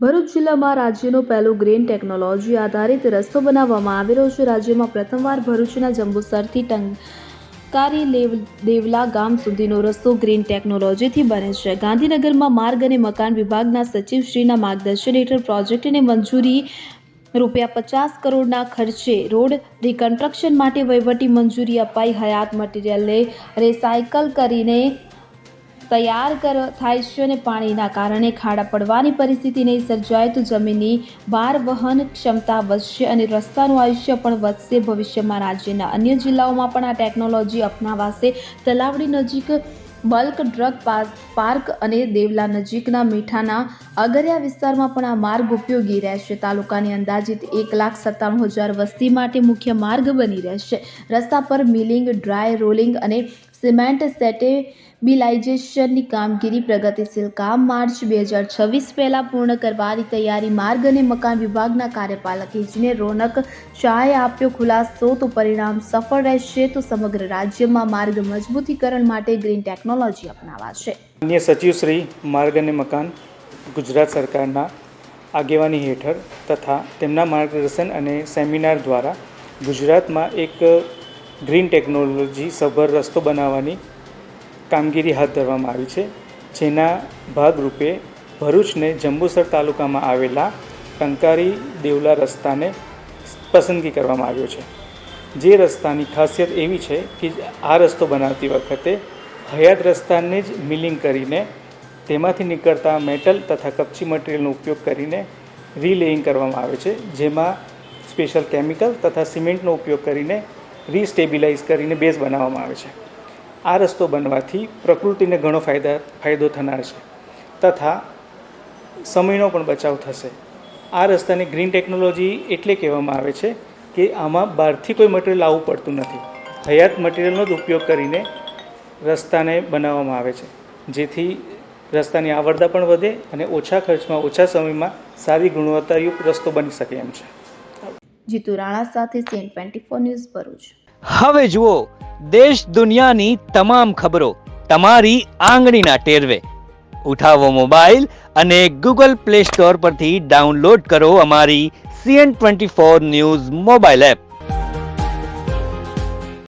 ભરૂચ જિલ્લામાં રાજ્યનો પહેલો ગ્રીન ટેકનોલોજી આધારિત રસ્તો બનાવવામાં આવી રહ્યો છે। રાજ્યમાં પ્રથમવાર ભરૂચના જંબુસરથી ટંકારી દેવલા ગામ સુધીનો રસ્તો ગ્રીન ટેકનોલોજીથી બને છે। ગાંધીનગરમાં માર્ગ અને મકાન વિભાગના સચિવશ્રીના માર્ગદર્શન હેઠળ પ્રોજેક્ટને મંજૂરી ₹50 કરોડના ખર્ચે રોડ રિકન્સ્ટ્રક્શન માટે વહીવટી મંજૂરી અપાઈ। હયાત મટીરિયલને રિસાયકલ કરીને તૈયાર થાય છે અને પાણીના કારણે ખાડા પડવાની પરિસ્થિતિ નહીં સર્જાય તો જમીનની ભાર વહન ક્ષમતા વધશે અને રસ્તાનું આયુષ્ય પણ વધશે। ભવિષ્યમાં રાજ્યના અન્ય જિલ્લાઓમાં પણ આ ટેકનોલોજી અપનાવાશે। તલાવડી નજીક બલ્ક ડ્રગ પાર્ક અને દેવલા નજીકના મીઠાના અગરિયા વિસ્તારમાં પણ આ માર્ગ ઉપયોગી રહેશે। તાલુકાની અંદાજિત 1,97,000 વસ્તી માટે મુખ્ય માર્ગ બની રહેશે। રસ્તા પર મિલિંગ, ડ્રાય રોલિંગ અને સિમેન્ટ સ્ટેબિલાઇઝેશનની કામગીરી પ્રગતિશીલ કામ માર્ચ 2026 પહેલા પૂર્ણ કરવાની તૈયારી। માર્ગ અને મકાન વિભાગના કાર્યપાલક ઇજનેર રોનક શાહે આપ્યો ખુલાસો તો પરિણામ સફળ રહેશે તો સમગ્ર રાજ્યમાં માર્ગ મજબૂતીકરણ માટે ગ્રીન ટેકનોલોજી અપનાવાશે। અન્ય સચિવ શ્રી માર્ગ અને મકાન ગુજરાત સરકારના આગેવાની હેઠળ તથા તેમના માર્ગદર્શન અને સેમિનાર દ્વારા ગુજરાતમાં એક ગ્રીન ટેકનોલોજી સભર રસ્તો બનાવવાની કામગીરી હાથ ધરવામાં આવી છે। જેના ભાગરૂપે ભરૂચને જંબુસર તાલુકામાં આવેલા ટંકારી દેવલા રસ્તાને પસંદગી કરવામાં આવ્યો છે। જે રસ્તાની ખાસિયત એવી છે કે આ રસ્તો બનાવતી વખતે હયાત રસ્તાને જ મિલિંગ કરીને તેમાંથી નીકળતા મેટલ તથા કપચી મટીરિયલનો ઉપયોગ કરીને રીલેઇંગ કરવામાં આવે છે। જેમાં સ્પેશિયલ કેમિકલ તથા સિમેન્ટનો ઉપયોગ કરીને રીસ્ટેબિલાઇઝ કરીને બેઝ બનાવવામાં આવે છે। આ રસ્તો બનવાથી પ્રકૃતિને ઘણો ફાયદો થનાર છે તથા સમયનો પણ બચાવ થશે। આ રસ્તાને ગ્રીન ટેકનોલોજી એટલે કહેવામાં આવે છે કે આમાં બહારથી કોઈ મટીરિયલ લાવવું પડતું નથી। હયાત મટીરિયલનો જ ઉપયોગ કરીને રસ્તાને બનાવવામાં આવે છે, જેથી રસ્તાની આવરદા પણ વધે અને ઓછા ખર્ચમાં ઓછા સમયમાં સારી ગુણવત્તાયુક્ત રસ્તો બની શકે એમ છે। જીતુ રાણા સાથે CN24 ન્યૂઝ ભરૂચ। હવે જુઓ દેશ દુનિયાની તમામ ખબરો તમારી આંગળીના ટેરવે। ઉઠાવો મોબાઈલ અને Google Play Store પરથી ડાઉનલોડ કરો અમારી CN24 ન્યૂઝ મોબાઈલ એપ।